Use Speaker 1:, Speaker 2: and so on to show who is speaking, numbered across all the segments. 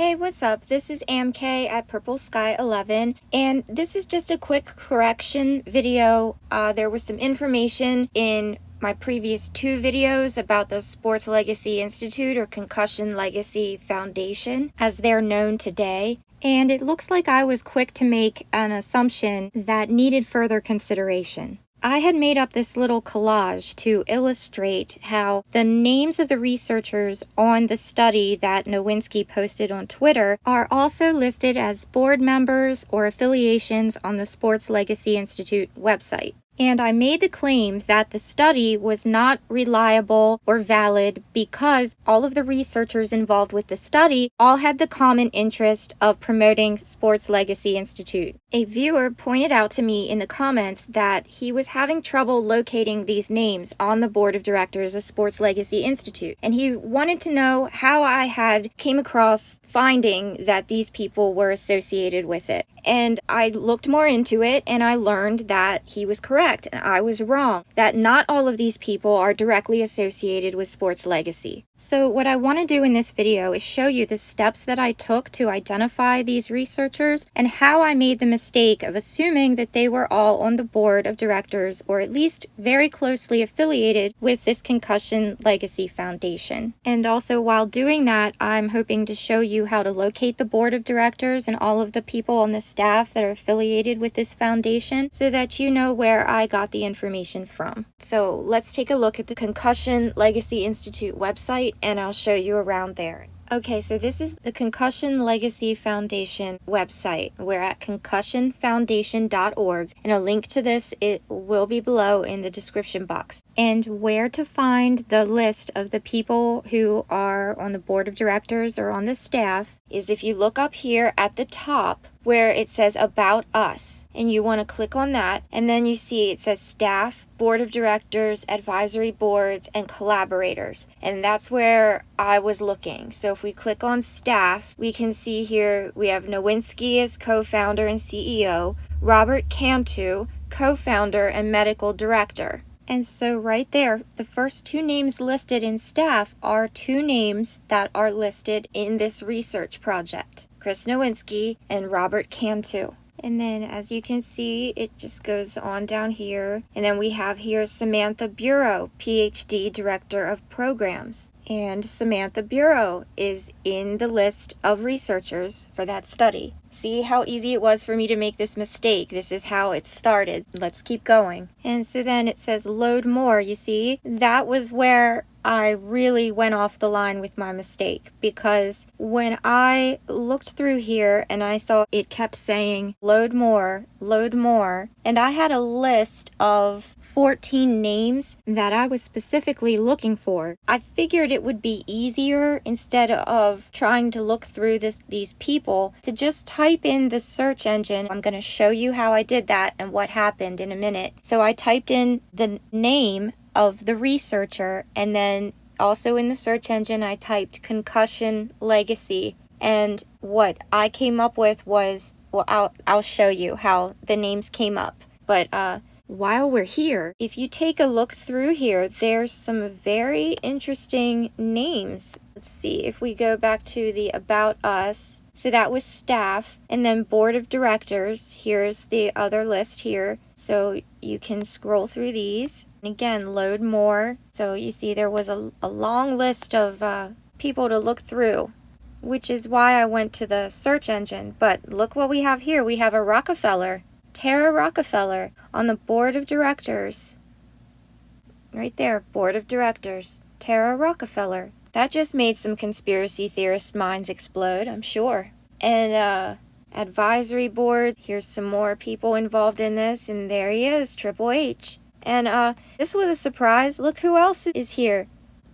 Speaker 1: Hey, what's up? This is AmKay at Purple Sky 11, and this is just a quick correction video. There was some information in my previous two videos about the Sports Legacy Institute or Concussion Legacy Foundation, as they're known today. And it looks like I was quick to make an assumption that needed further consideration. I had made up this little collage to illustrate how the names of the researchers on the study that Nowinski posted on Twitter are also listed as board members or affiliations on the Sports Legacy Institute website. And I made the claim that the study was not reliable or valid because all of the researchers involved with the study all had the common interest of promoting Sports Legacy Institute. A viewer pointed out to me in the comments that he was having trouble locating these names on the board of directors of Sports Legacy Institute, and he wanted to know how I had came across finding that these people were associated with it. And I looked more into it and I learned that he was correct and I was wrong, that not all of these people are directly associated with Sports Legacy. So what I want to do in this video is show you the steps that I took to identify these researchers and how I made the mistake of assuming that they were all on the board of directors or at least very closely affiliated with this Concussion Legacy Foundation. And also while doing that, I'm hoping to show you how to locate the board of directors and all of the people on the staff that are affiliated with this foundation so that you know where I got the information from. So let's take a look at the Concussion Legacy Institute website and I'll show you around there. Okay, so this is the Concussion Legacy Foundation website. We're at concussionfoundation.org, and a link to this it will be below in the description box. And where to find the list of the people who are on the board of directors or on the staff is if you look up here at the top where it says About Us, and you want to click on that, and then you see it says Staff, Board of Directors, Advisory Boards, and Collaborators, and that's where I was looking. So if we click on Staff, we can see here we have Nowinski as co-founder and CEO, Robert Cantu, co-founder and medical director. And so right there, the first two names listed in staff are two names that are listed in this research project, Chris Nowinski and Robert Cantu. And then as you can see, it just goes on down here. And then we have here Samantha Bureau, PhD Director of Programs. And Samantha Bureau is in the list of researchers for that study. See how easy it was for me to make this mistake. This is how it started. Let's keep going. And so then it says load more. You see, that was where I really went off the line with my mistake, because when I looked through here and I saw it kept saying load more, and I had a list of 14 names that I was specifically looking for. I figured it would be easier, instead of trying to look through these people, to just type in the search engine. I'm going to show you how I did that and what happened in a minute. So I typed in the name of the researcher, and then also in the search engine I typed Concussion Legacy, and what I came up with was, well, I'll show you how the names came up. But while we're here, if you take a look through here, there's some very interesting names. Let's see, if we go back to the About Us, so that was staff, and then board of directors. Here's the other list here, so you can scroll through these. And again, load more. So you see there was a long list of people to look through, which is why I went to the search engine. But look what we have here. We have a Rockefeller, Tara Rockefeller, on the board of directors. Right there, board of directors, Tara Rockefeller. That just made some conspiracy theorist minds explode, I'm sure. And advisory board, here's some more people involved in this, and there he is, Triple H. And this was a surprise. Look who else is here.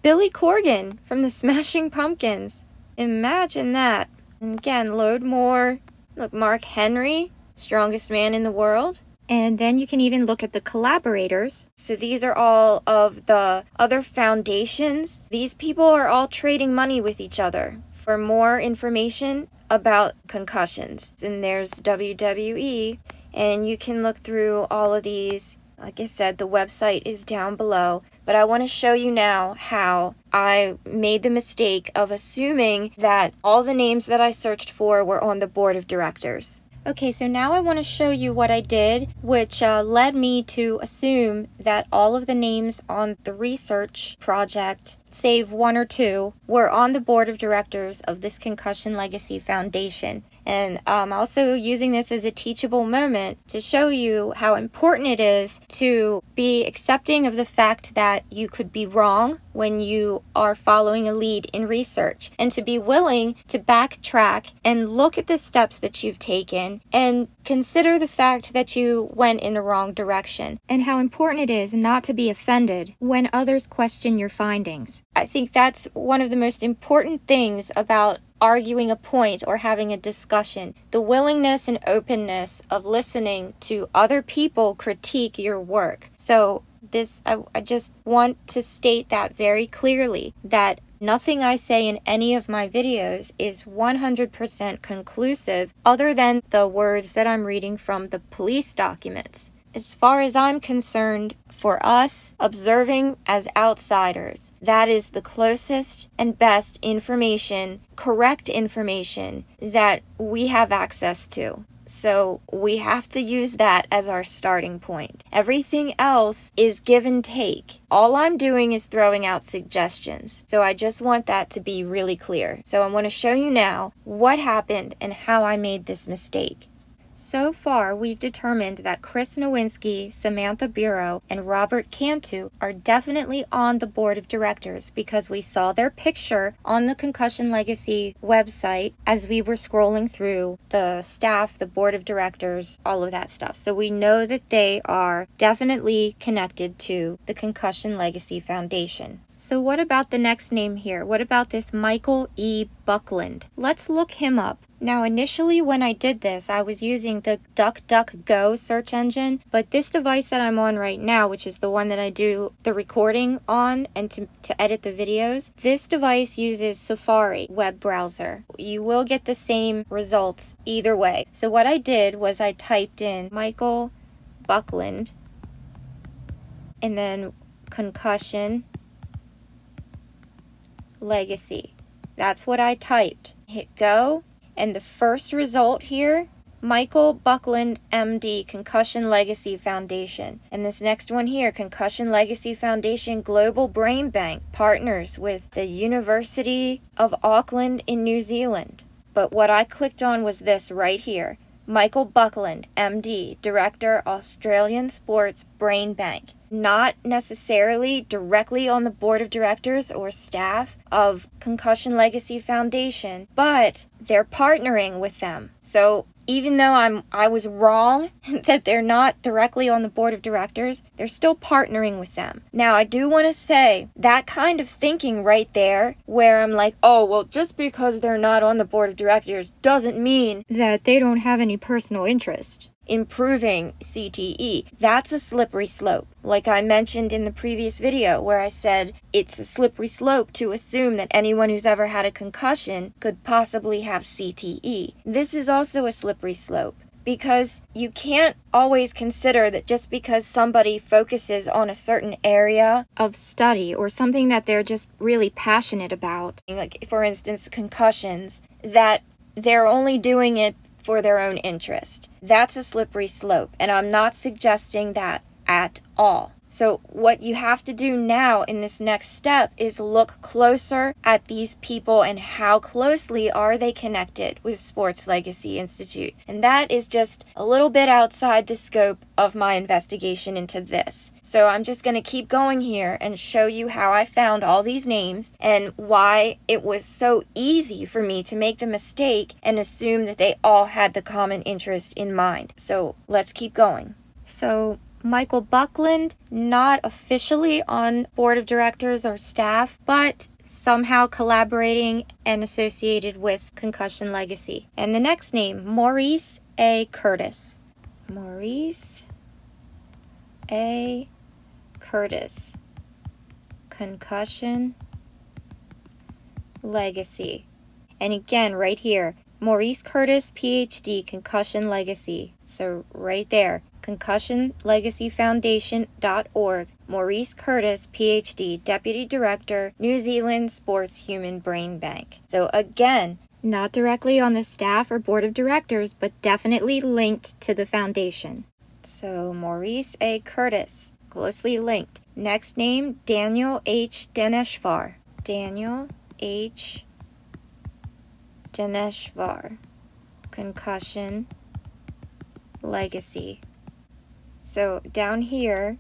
Speaker 1: Billy Corgan from the Smashing Pumpkins. Imagine that. And again, load more. Look, Mark Henry, strongest man in the world. And then you can even look at the collaborators. So these are all of the other foundations. These people are all trading money with each other for more information about concussions. And there's WWE, and you can look through all of these Like I said, the website is down below, but I want to show you now how I made the mistake of assuming that all the names that I searched for were on the board of directors. Okay, so now I want to show you what I did, which led me to assume that all of the names on the research project, save one or two, were on the board of directors of this Concussion Legacy Foundation. And I'm also using this as a teachable moment to show you how important it is to be accepting of the fact that you could be wrong when you are following a lead in research, and to be willing to backtrack and look at the steps that you've taken and consider the fact that you went in the wrong direction, and how important it is not to be offended when others question your findings. I think that's one of the most important things about arguing a point or having a discussion, the willingness and openness of listening to other people critique your work. So I just want to state that very clearly, that nothing I say in any of my videos is 100% conclusive other than the words that I'm reading from the police documents. As far as I'm concerned, for us, observing as outsiders, that is the closest and best information, correct information that we have access to. So we have to use that as our starting point. Everything else is give and take. All I'm doing is throwing out suggestions. So I just want that to be really clear. So I want to show you now what happened and how I made this mistake. So far, we've determined that Chris Nowinski, Samantha Bureau, and Robert Cantu are definitely on the board of directors because we saw their picture on the Concussion Legacy website as we were scrolling through the staff, the board of directors, all of that stuff. So we know that they are definitely connected to the Concussion Legacy Foundation. So what about the next name here? What about this Michael E. Buckland? Let's look him up. Now, initially when I did this, I was using the DuckDuckGo search engine, but this device that I'm on right now, which is the one that I do the recording on and to edit the videos, this device uses Safari web browser. You will get the same results either way. So what I did was I typed in Michael Buckland and then Concussion Legacy. That's what I typed. Hit go. And the first result here, Michael Buckland, MD, Concussion Legacy Foundation. And this next one here, Concussion Legacy Foundation Global Brain Bank, partners with the University of Auckland in New Zealand. But what I clicked on was this right here. Michael Buckland, MD, Director, Australian Sports Brain Bank. Not necessarily directly on the board of directors or staff of Concussion Legacy Foundation, but they're partnering with them. So even though I was wrong that they're not directly on the board of directors, they're still partnering with them. Now, I do want to say that kind of thinking right there, where I'm like, oh, well, just because they're not on the board of directors doesn't mean that they don't have any personal interest improving CTE. That's a slippery slope. Like I mentioned in the previous video where I said it's a slippery slope to assume that anyone who's ever had a concussion could possibly have CTE. This is also a slippery slope because you can't always consider that just because somebody focuses on a certain area of study or something that they're just really passionate about, like for instance concussions, that they're only doing it for their own interest. That's a slippery slope, and I'm not suggesting that at all. So what you have to do now in this next step is look closer at these people and how closely are they connected with Sports Legacy Institute. And that is just a little bit outside the scope of my investigation into this. So I'm just going to keep going here and show you how I found all these names and why it was so easy for me to make the mistake and assume that they all had the common interest in mind. So let's keep going. So Michael Buckland, not officially on board of directors or staff, but somehow collaborating and associated with Concussion Legacy. And the next name, Maurice A. Curtis. Maurice A. Curtis. Concussion Legacy. And again, right here, Maurice Curtis, PhD, Concussion Legacy. So right there. concussionlegacyfoundation.org. Maurice Curtis, PhD, Deputy Director, New Zealand Sports Human Brain Bank. So again, not directly on the staff or board of directors, but definitely linked to the foundation. So Maurice A. Curtis, closely linked. Next name, Daniel H. Dineshvar. Daniel H. Dineshvar. Concussion Legacy. So down here,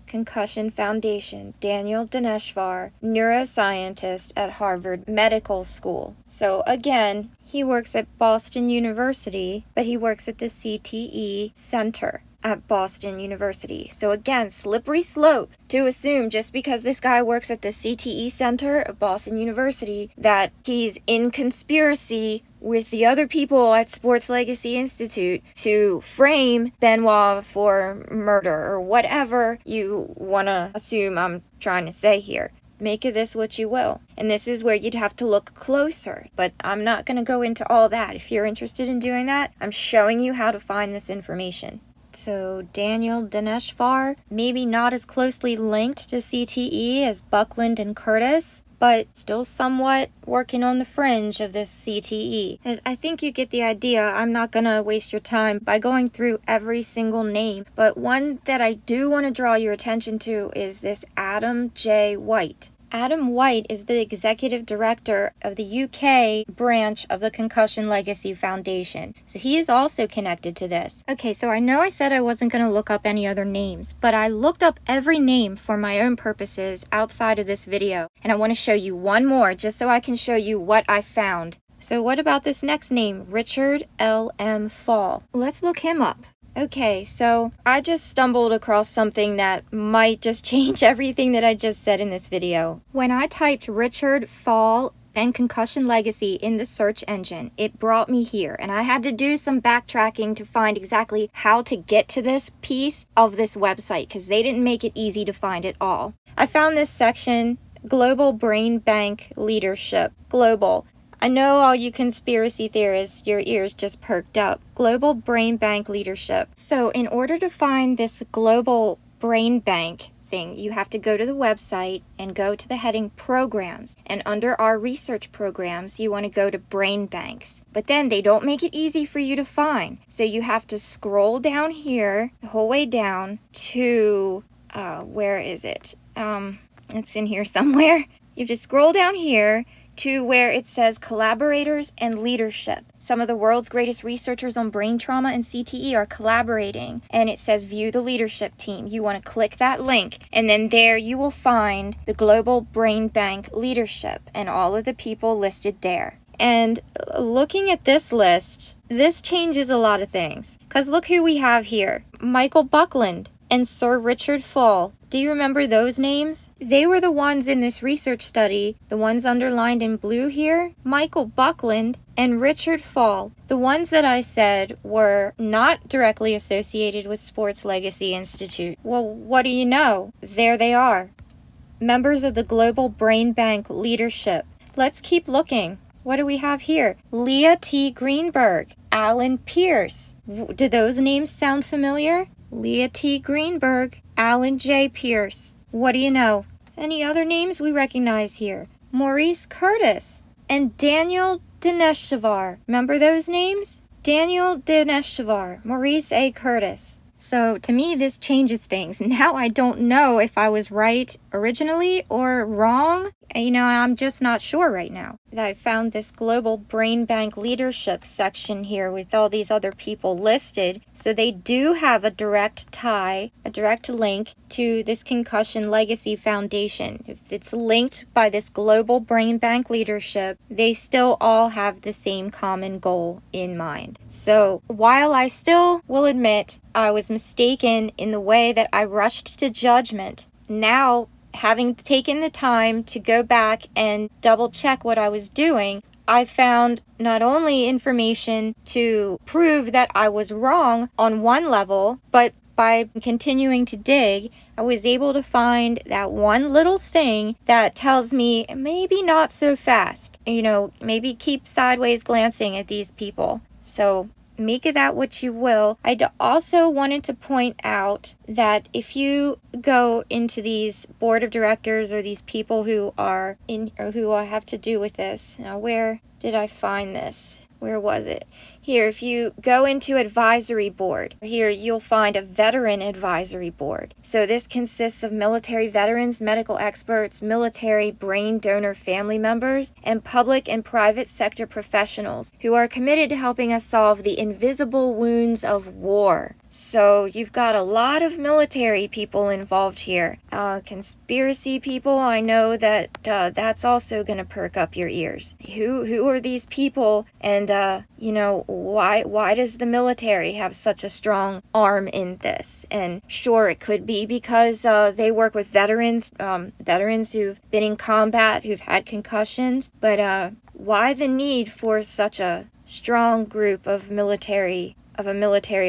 Speaker 1: Concussion Foundation, Daniel Dineshvar, neuroscientist at Harvard Medical School. So again, he works at Boston University, but he works at the CTE Center at Boston University. So again, slippery slope to assume just because this guy works at the CTE Center at Boston University that he's in conspiracy with the other people at Sports Legacy Institute to frame Benoit for murder or whatever you want to assume I'm trying to say here. Make of this what you will. And this is where you'd have to look closer. But I'm not going to go into all that. If you're interested in doing that, I'm showing you how to find this information. So Daniel Dineshvar, maybe not as closely linked to CTE as Buckland and Curtis, but still somewhat working on the fringe of this CTE. And I think you get the idea. I'm not going to waste your time by going through every single name, but one that I do want to draw your attention to is this Adam J. White. Adam White is the executive director of the UK branch of the Concussion Legacy Foundation. So he is also connected to this. Okay, so I know I said I wasn't going to look up any other names, but I looked up every name for my own purposes outside of this video. And I want to show you one more just so I can show you what I found. So what about this next name, Richard L.M. Fall? Let's look him up. Okay, so I just stumbled across something that might just change everything that I just said in this video. When I typed Richard Fall and Concussion Legacy in the search engine, it brought me here, and I had to do some backtracking to find exactly how to get to this piece of this website because they didn't make it easy to find it all. I found this section, Global Brain Bank Leadership. Global. I know all you conspiracy theorists, your ears just perked up. Global Brain Bank Leadership. So in order to find this Global Brain Bank thing, you have to go to the website and go to the heading Programs. And under our research programs, you want to go to Brain Banks. But then they don't make it easy for you to find. So you have to scroll down here, the whole way down to, where is it? It's in here somewhere. You have to scroll down here to where it says collaborators and leadership. Some of the world's greatest researchers on brain trauma and CTE are collaborating, and it says view the leadership team. You want to click that link, and then there you will find the Global Brain Bank Leadership and all of the people listed there. And looking at this list, this changes a lot of things. Because look who we have here. Michael Buckland and Sir Richard Fall. Do you remember those names? They were the ones in this research study, the ones underlined in blue here. Michael Buckland and Richard Fall. The ones that I said were not directly associated with Sports Legacy Institute. Well, what do you know? There they are. Members of the Global Brain Bank Leadership. Let's keep looking. What do we have here? Leah T. Greenberg, Alan Pierce. Do those names sound familiar? Leah T. Greenberg, Alan J. Pierce. What do you know? Any other names we recognize here? Maurice Curtis and Daniel Dineshvar. Remember those names? Daniel Dineshvar, Maurice A. Curtis. So to me, this changes things. Now I don't know if I was right originally or wrong. I'm just not sure right now. I found this Global Brain Bank Leadership section here with all these other people listed. So they do have a direct tie, a direct link to this Concussion Legacy Foundation. If it's linked by this Global Brain Bank Leadership, they still all have the same common goal in mind. So while I still will admit I was mistaken in the way that I rushed to judgment, now having taken the time to go back and double check what I was doing, I found not only information to prove that I was wrong on one level, but by continuing to dig, I was able to find that one little thing that tells me maybe not so fast. Maybe keep sideways glancing at these people. So make of that what you will. I also wanted to point out that if you go into these board of directors or these people who are in or who have to do with this, now where did I find this? Where was it? Here, if you go into advisory board, here you'll find a veteran advisory board. So this consists of military veterans, medical experts, military brain donor family members, and public and private sector professionals who are committed to helping us solve the invisible wounds of war. So you've got a lot of military people involved here. Conspiracy people, I know that that's also going to perk up your ears. Who are these people? And why does the military have such a strong arm in this? And sure, it could be because they work with veterans who've been in combat, who've had concussions. But why the need for such a strong group of a military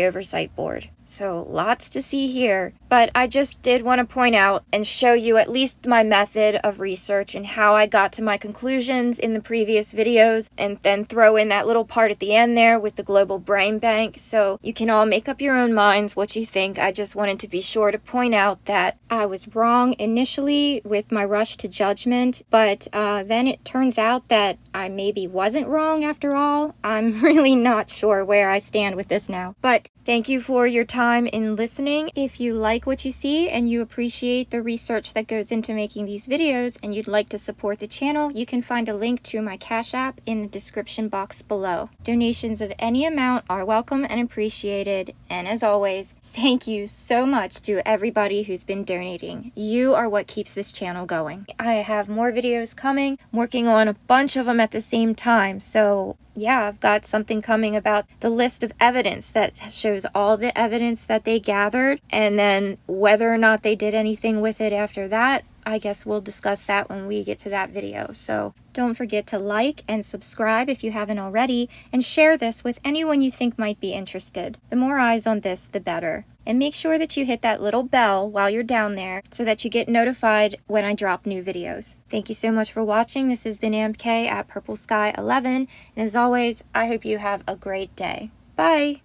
Speaker 1: oversight board? So lots to see here, but I just did want to point out and show you at least my method of research and how I got to my conclusions in the previous videos, and then throw in that little part at the end there with the global brain bank, so you can all make up your own minds what you think. I just wanted to be sure to point out that I was wrong initially with my rush to judgment, but then it turns out that I maybe wasn't wrong after all. I'm really not sure where I stand with this now, but thank you for your time in listening. If you like what you see and you appreciate the research that goes into making these videos and you'd like to support the channel, you can find a link to my Cash App in the description box below. Donations of any amount are welcome and appreciated, and as always, thank you so much to everybody who's been donating. You are what keeps this channel going. I have more videos coming. I'm working on a bunch of them at the same time, so yeah, I've got something coming about the list of evidence that shows all the evidence that they gathered, and then whether or not they did anything with it after that, I guess we'll discuss that when we get to that video. So don't forget to like and subscribe if you haven't already, and share this with anyone you think might be interested. The more eyes on this, the better. And make sure that you hit that little bell while you're down there so that you get notified when I drop new videos. Thank you so much for watching. This has been AmKay at Purple Sky 11, and as always, I hope you have a great day. Bye!